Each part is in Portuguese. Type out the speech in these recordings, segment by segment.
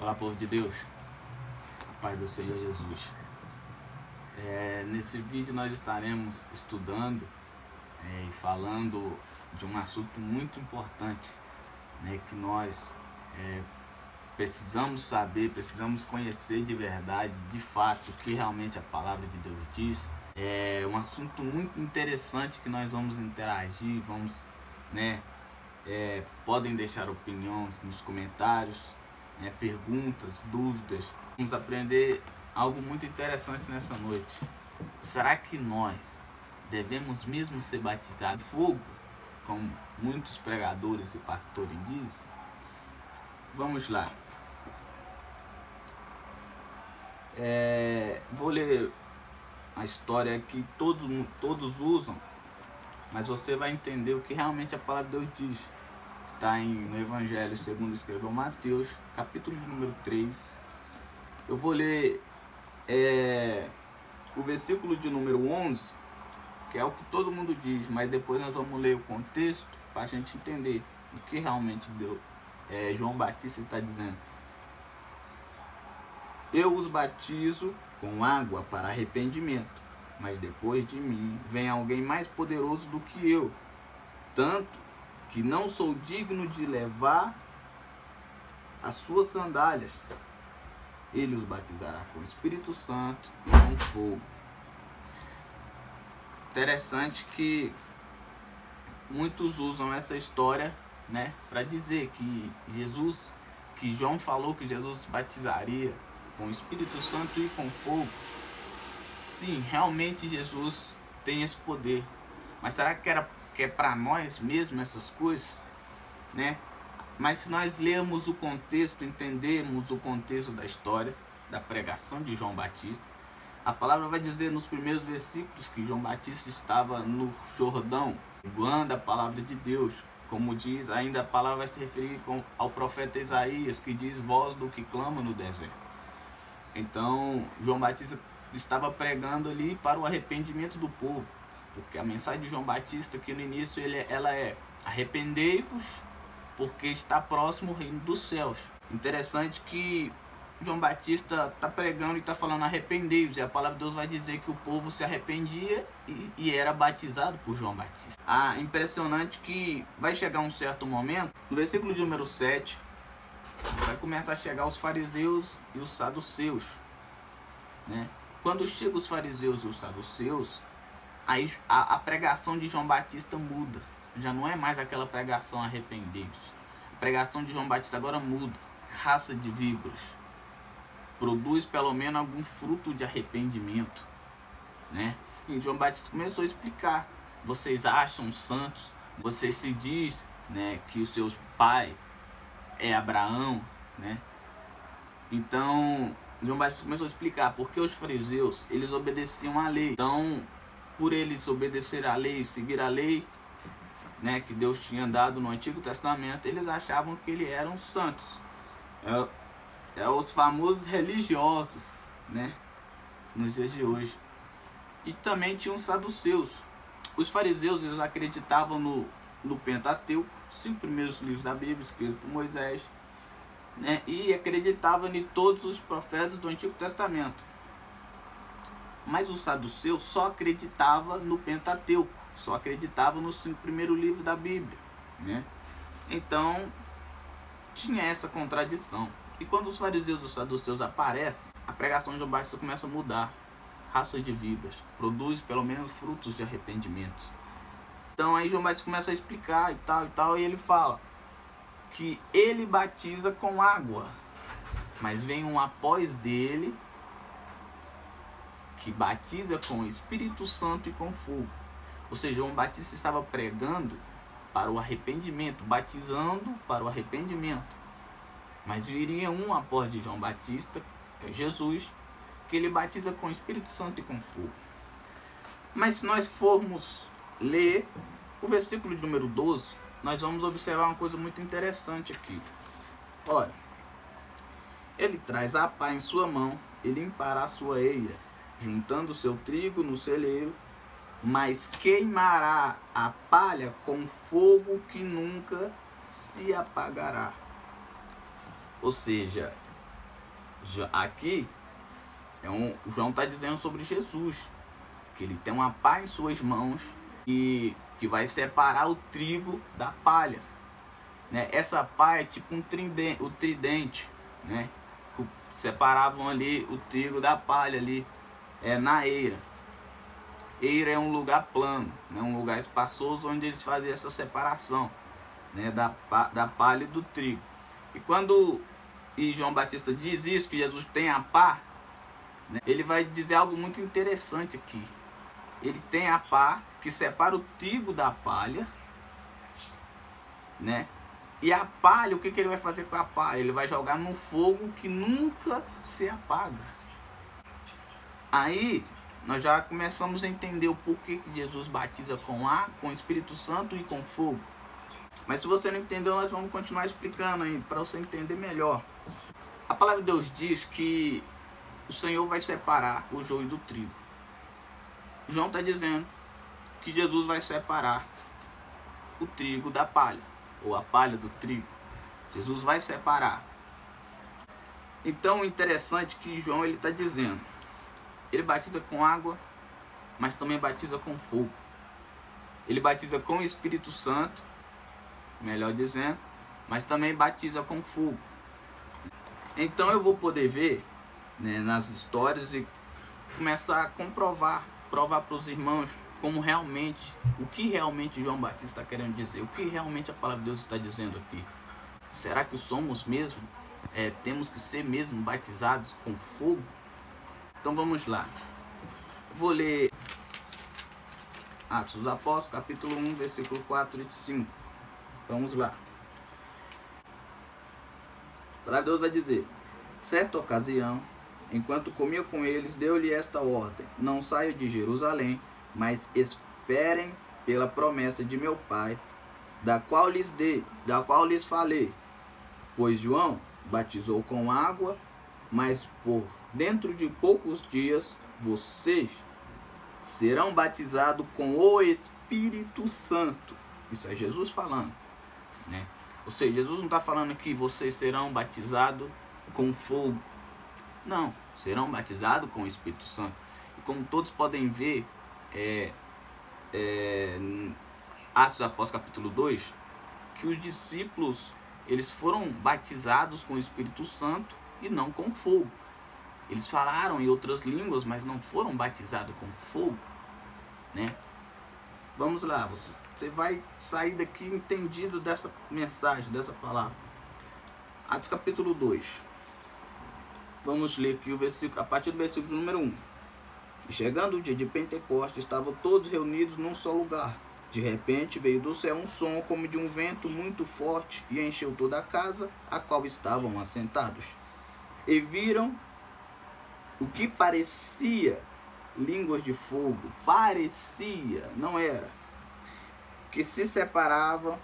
Olá, povo de Deus, a paz do Senhor Jesus. Nesse vídeo nós estaremos estudando e falando de um assunto muito importante, que nós precisamos saber, precisamos conhecer de verdade, de fato, o que realmente a palavra de Deus diz. É um assunto muito interessante que nós vamos interagir, podem deixar opiniões nos comentários, perguntas, dúvidas. Vamos aprender algo muito interessante nessa noite. Será que nós devemos mesmo ser batizados em fogo, como muitos pregadores e pastores dizem? Vamos lá. Vou ler a história que todos usam, mas você vai entender o que realmente a palavra de Deus diz. Está no Evangelho segundo escreveu Mateus, capítulo de número 3. Eu vou ler o versículo de número 11, que é o que todo mundo diz, mas depois nós vamos ler o contexto para a gente entender o que realmente João Batista está dizendo. Eu os batizo com água para arrependimento, mas depois de mim vem alguém mais poderoso do que eu, tanto que não sou digno de levar as suas sandálias. Ele os batizará com o Espírito Santo e com fogo. Interessante que muitos usam essa história, para dizer que João falou que Jesus batizaria com o Espírito Santo e com fogo. Sim, realmente Jesus tem esse poder. Mas será que é para nós mesmos essas coisas? Mas se nós lermos o contexto, entendermos o contexto da história, da pregação de João Batista, a palavra vai dizer nos primeiros versículos que João Batista estava no Jordão, pregando a palavra de Deus. Como diz, ainda a palavra vai se referir ao profeta Isaías, que diz: voz do que clama no deserto. Então, João Batista estava pregando ali para o arrependimento do povo, porque a mensagem de João Batista aqui no início, ela é: arrependei-vos, porque está próximo o reino dos céus. Interessante que João Batista está pregando e está falando arrependei-vos, e a palavra de Deus vai dizer que o povo se arrependia e era batizado por João Batista. Impressionante que vai chegar um certo momento, no versículo de número 7, vai começar a chegar os fariseus e os saduceus. Quando chegam os fariseus e os saduceus, aí a pregação de João Batista muda. Já não é mais aquela pregação arrependei-vos. A pregação de João Batista agora muda. Raça de víboras, produz pelo menos algum fruto de arrependimento, E João Batista começou a explicar: vocês acham santos, vocês se diz, que o seu pai é Abraão, Então João Batista começou a explicar porque os fariseus, eles obedeciam à lei. Então, por eles obedecer à lei, seguir a lei, que Deus tinha dado no Antigo Testamento, eles achavam que eles eram santos. Os famosos religiosos, nos dias de hoje. E também tinham os saduceus. Os fariseus, eles acreditavam no Pentateuco, 5 primeiros livros da Bíblia, escritos por Moisés, e acreditavam em todos os profetas do Antigo Testamento. Mas os saduceus só acreditavam no Pentateuco, só acreditavam nos 5 primeiros livros da Bíblia, Então, tinha essa contradição. E quando os fariseus e os saduceus aparecem, a pregação de João Batista começa a mudar. Raça de víboras, produz pelo menos frutos de arrependimento. Então aí João Batista começa a explicar e tal, e ele fala que ele batiza com água, mas vem um após dele que batiza com o Espírito Santo e com fogo. Ou seja, João Batista estava pregando para o arrependimento, batizando para o arrependimento. Mas viria um após de João Batista, que é Jesus, que ele batiza com o Espírito Santo e com fogo. Mas se nós formos ler o versículo de número 12, nós vamos observar uma coisa muito interessante aqui. Olha, ele traz a pá em sua mão e limpará a sua eira, juntando o seu trigo no celeiro, mas queimará a palha com fogo que nunca se apagará. Ou seja, Aqui, João está dizendo sobre Jesus, que ele tem uma pá em suas mãos e que vai separar o trigo da palha, né? Essa pá é tipo o tridente, né? Separavam ali o trigo da palha ali, na eira. Eira é um lugar plano, né? Um lugar espaçoso onde eles faziam essa separação, né? Da palha e do trigo. E quando João Batista diz isso, que Jesus tem a pá, né? Ele vai dizer algo muito interessante aqui. Ele tem a pá que separa o trigo da palha, né? E a palha, o que ele vai fazer com a palha? Ele vai jogar no fogo que nunca se apaga. Aí nós já começamos a entender o porquê que Jesus batiza com o Espírito Santo e com fogo. Mas se você não entendeu, nós vamos continuar explicando aí para você entender melhor. A palavra de Deus diz que o Senhor vai separar o joio do trigo. João está dizendo que Jesus vai separar o trigo da palha, ou a palha do trigo. Jesus vai separar. Então o interessante é que João está dizendo, ele batiza com água, mas também batiza com fogo. Ele batiza com o Espírito Santo, melhor dizendo, mas também batiza com fogo. Então eu vou poder ver, né, nas histórias e começar a provar para os irmãos como realmente, o que realmente João Batista está querendo dizer, o que realmente a palavra de Deus está dizendo aqui. Será que somos mesmo, temos que ser mesmo batizados com fogo? Então vamos lá. Vou ler Atos dos Apóstolos, capítulo 1, versículo 4 e 5. Vamos lá. A palavra de Deus vai dizer: certa ocasião, enquanto comia com eles, deu-lhe esta ordem: não saiam de Jerusalém, mas esperem pela promessa de meu Pai, da qual lhes falei. Pois João batizou com água, mas por dentro de poucos dias vocês serão batizados com o Espírito Santo. Isso é Jesus falando, né? Ou seja, Jesus não está falando que vocês serão batizados com fogo. Não, serão batizados com o Espírito Santo. E como todos podem ver, Atos dos Apóstolos capítulo 2, que os discípulos, eles foram batizados com o Espírito Santo e não com fogo. Eles falaram em outras línguas, mas não foram batizados com fogo, né? Vamos lá, você vai sair daqui entendido dessa mensagem, dessa palavra. Atos capítulo 2. Vamos ler aqui o versículo, a partir do versículo número 1. E chegando o dia de Pentecostes, estavam todos reunidos num só lugar. De repente veio do céu um som como de um vento muito forte e encheu toda a casa a qual estavam assentados. E viram o que parecia línguas de fogo. Parecia, não era. Que se separava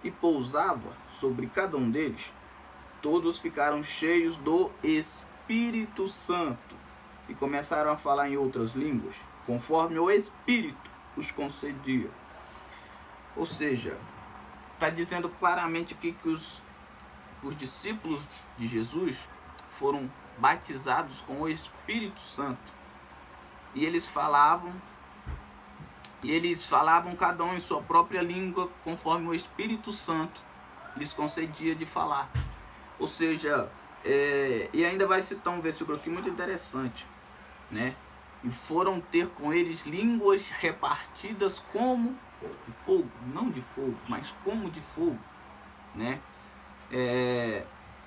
e pousava sobre cada um deles. Todos ficaram cheios do Espírito Santo e começaram a falar em outras línguas, conforme o Espírito os concedia. Ou seja, está dizendo claramente aqui que os discípulos de Jesus foram batizados com o Espírito Santo. E eles falavam cada um em sua própria língua, conforme o Espírito Santo lhes concedia de falar. Ou seja, e ainda vai citar um versículo aqui muito interessante, né? E foram ter com eles línguas repartidas como de fogo, não de fogo, mas como de fogo, né?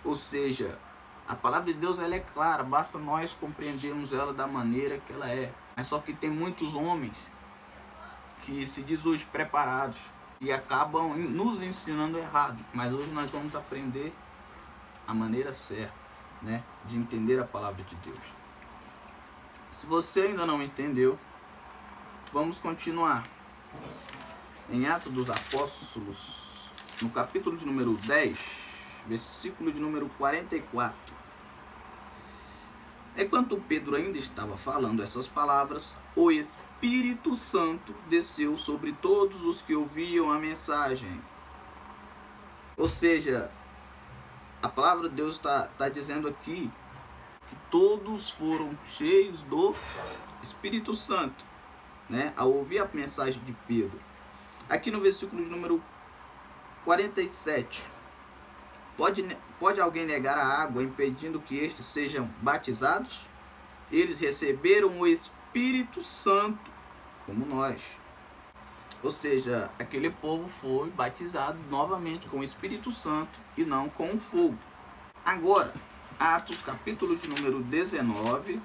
Ou seja, a palavra de Deus, ela é clara, basta nós compreendermos ela da maneira que ela é. Mas só que tem muitos homens que se dizem os preparados e acabam nos ensinando errado. Mas hoje nós vamos aprender a maneira certa, né, de entender a palavra de Deus. Se você ainda não entendeu, vamos continuar. Em Atos dos Apóstolos, no capítulo de número 10, versículo de número 44. Enquanto Pedro ainda estava falando essas palavras, o Espírito Santo desceu sobre todos os que ouviam a mensagem. Ou seja, A palavra de Deus está dizendo aqui que todos foram cheios do Espírito Santo, né? Ao ouvir a mensagem de Pedro. Aqui no versículo de número 47. Pode alguém negar a água, impedindo que estes sejam batizados? Eles receberam o Espírito Santo, como nós. Ou seja, aquele povo foi batizado novamente com o Espírito Santo e não com o fogo. Agora, Atos capítulo de número 19.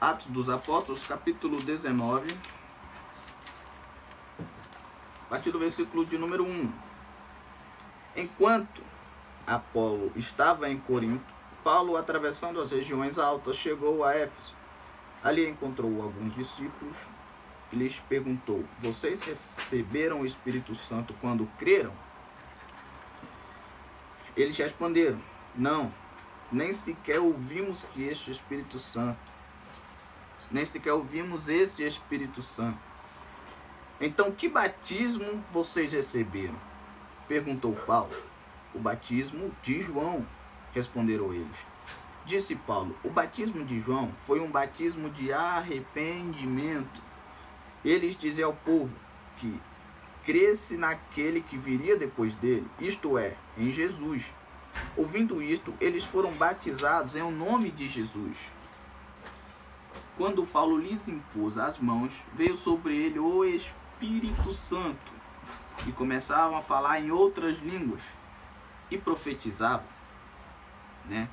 Atos dos Apóstolos, capítulo 19. A partir do versículo de número 1. Enquanto Apolo estava em Corinto, Paulo, atravessando as regiões altas, chegou a Éfeso. Ali encontrou alguns discípulos e lhes perguntou: vocês receberam o Espírito Santo quando creram? Eles responderam: não, nem sequer ouvimos que este Espírito Santo, nem sequer ouvimos este Espírito Santo. Então, que batismo vocês receberam? Perguntou Paulo. O batismo de João, responderam eles. Disse Paulo: o batismo de João foi um batismo de arrependimento. Eles dizem ao povo que cresce naquele que viria depois dele, isto é, em Jesus. Ouvindo isto, eles foram batizados em nome de Jesus. Quando Paulo lhes impôs as mãos, veio sobre ele o Espírito Santo, e começavam a falar em outras línguas e profetizavam, né?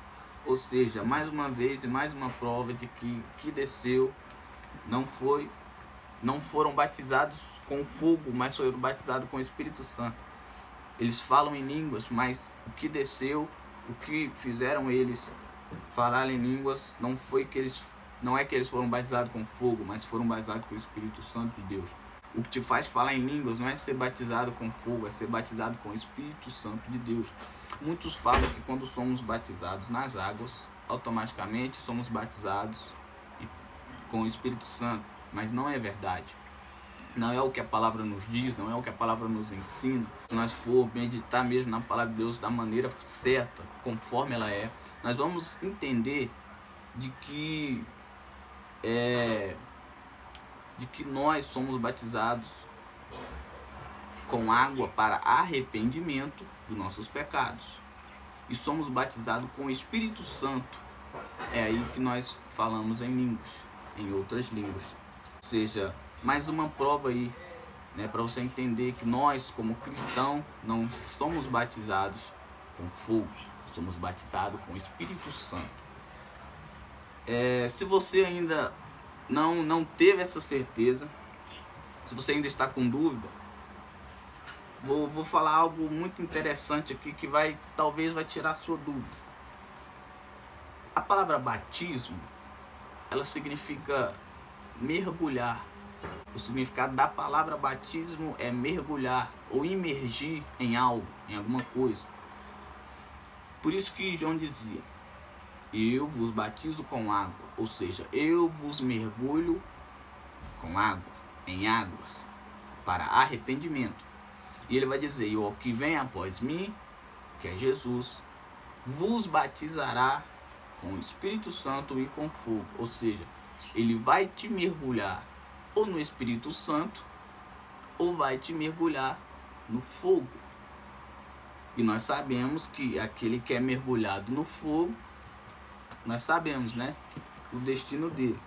Ou seja, mais uma vez e mais uma prova de que desceu não foram batizados com fogo, mas foram batizados com o Espírito Santo. Eles falam em línguas, mas o que desceu, o que fizeram eles falar em línguas, não é que eles foram batizados com fogo, mas foram batizados com o Espírito Santo de Deus. O que te faz falar em línguas não é ser batizado com fogo, é ser batizado com o Espírito Santo de Deus. Muitos falam que quando somos batizados nas águas, automaticamente somos batizados com o Espírito Santo, mas não é verdade. Não é o que a palavra nos diz, não é o que a palavra nos ensina. Se nós for meditar mesmo na palavra de Deus da maneira certa, conforme ela é, nós vamos entender de que nós somos batizados com água para arrependimento dos nossos pecados. E somos batizados com o Espírito Santo. É aí que nós falamos em línguas, em outras línguas. Ou seja, mais uma prova aí, né, para você entender que nós, como cristãos, não somos batizados com fogo, somos batizados com o Espírito Santo. Se você ainda não teve essa certeza, se você ainda está com dúvida, vou falar algo muito interessante aqui que talvez vai tirar a sua dúvida. A palavra batismo, ela significa mergulhar. O significado da palavra batismo é mergulhar ou imergir em algo, em alguma coisa. Por isso que João dizia: eu vos batizo com água, ou seja, eu vos mergulho com água, em águas, para arrependimento. E ele vai dizer: e o que vem após mim, que é Jesus, vos batizará com o Espírito Santo e com fogo. Ou seja, ele vai te mergulhar ou no Espírito Santo, ou vai te mergulhar no fogo. E nós sabemos que aquele que é mergulhado no fogo, nós sabemos, né, o destino dele.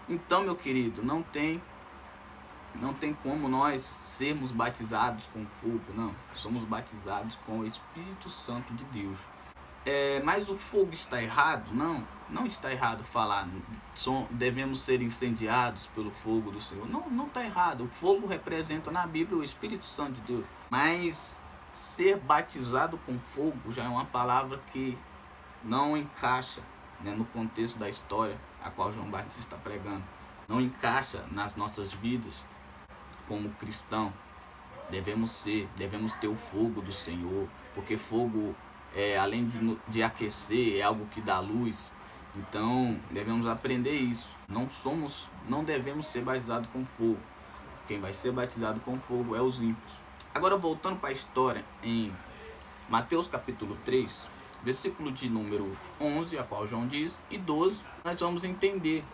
Então, meu querido, não tem como nós sermos batizados com fogo, não. Somos batizados com o Espírito Santo de Deus. Mas o fogo está errado? Não está errado falar devemos ser incendiados pelo fogo do Senhor. Não está errado. O fogo representa na Bíblia o Espírito Santo de Deus. Mas ser batizado com fogo já é uma palavra que não encaixa, né, no contexto da história a qual João Batista está pregando. Não encaixa nas nossas vidas como cristão. Devemos ter o fogo do Senhor, porque fogo, além de aquecer, é algo que dá luz. Então devemos aprender isso. Não devemos ser batizados com fogo. Quem vai ser batizado com fogo é os ímpios. Agora voltando para a história, em Mateus capítulo 3, versículo de número 11, a qual João diz, e 12, nós vamos entender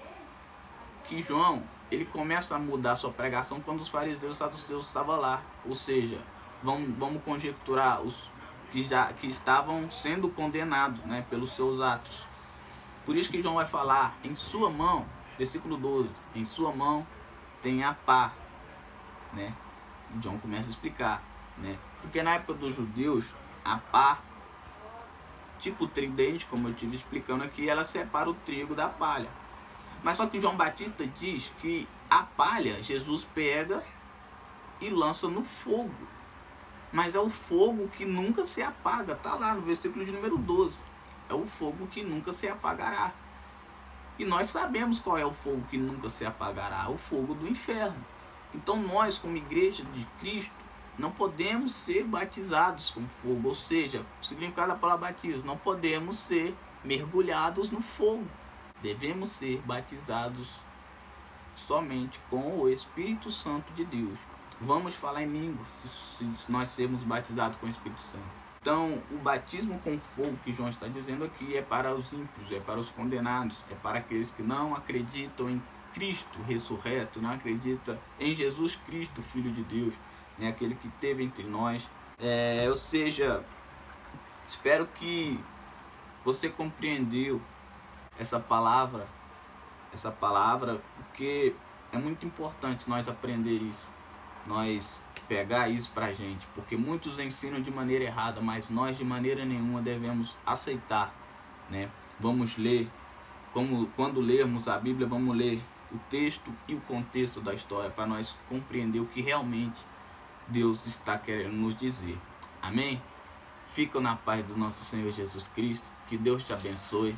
que João, ele começa a mudar sua pregação quando os fariseus e saduceus estavam lá. Ou seja, vamos conjecturar os que estavam sendo condenados, né, pelos seus atos. Por isso que João vai falar, em sua mão, versículo 12, em sua mão tem a pá, né? E João começa a explicar, né? Porque na época dos judeus, a pá, tipo tridente, como eu estive explicando aqui, ela separa o trigo da palha. Mas só que João Batista diz que a palha Jesus pega e lança no fogo. Mas é o fogo que nunca se apaga. Está lá no versículo de número 12. É o fogo que nunca se apagará. E nós sabemos qual é o fogo que nunca se apagará. O fogo do inferno. Então nós, como igreja de Cristo, não podemos ser batizados com fogo. Ou seja, o significado da palavra batismo, não podemos ser mergulhados no fogo. Devemos ser batizados somente com o Espírito Santo de Deus. Vamos falar em línguas se nós sermos batizados com o Espírito Santo. Então, o batismo com fogo que João está dizendo aqui é para os ímpios, é para os condenados, é para aqueles que não acreditam em Cristo ressurreto, não acreditam em Jesus Cristo, Filho de Deus, né? Aquele que esteve entre nós. Ou seja, espero que você compreendeu essa palavra, porque é muito importante nós aprender isso, nós pegar isso pra gente, porque muitos ensinam de maneira errada, mas nós de maneira nenhuma devemos aceitar, né? Vamos ler, quando lermos a Bíblia, vamos ler o texto e o contexto da história para nós compreender o que realmente Deus está querendo nos dizer. Amém? Fica na paz do nosso Senhor Jesus Cristo, que Deus te abençoe.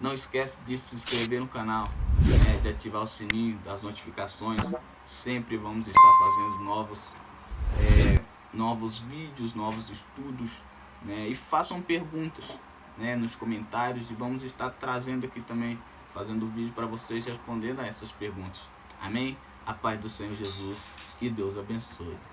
Não esquece de se inscrever no canal, né, de ativar o sininho das notificações. Sempre vamos estar fazendo novos vídeos, novos estudos, né, e façam perguntas, né, nos comentários, e vamos estar trazendo aqui também, fazendo vídeo para vocês respondendo a essas perguntas. Amém? A paz do Senhor Jesus, que Deus abençoe.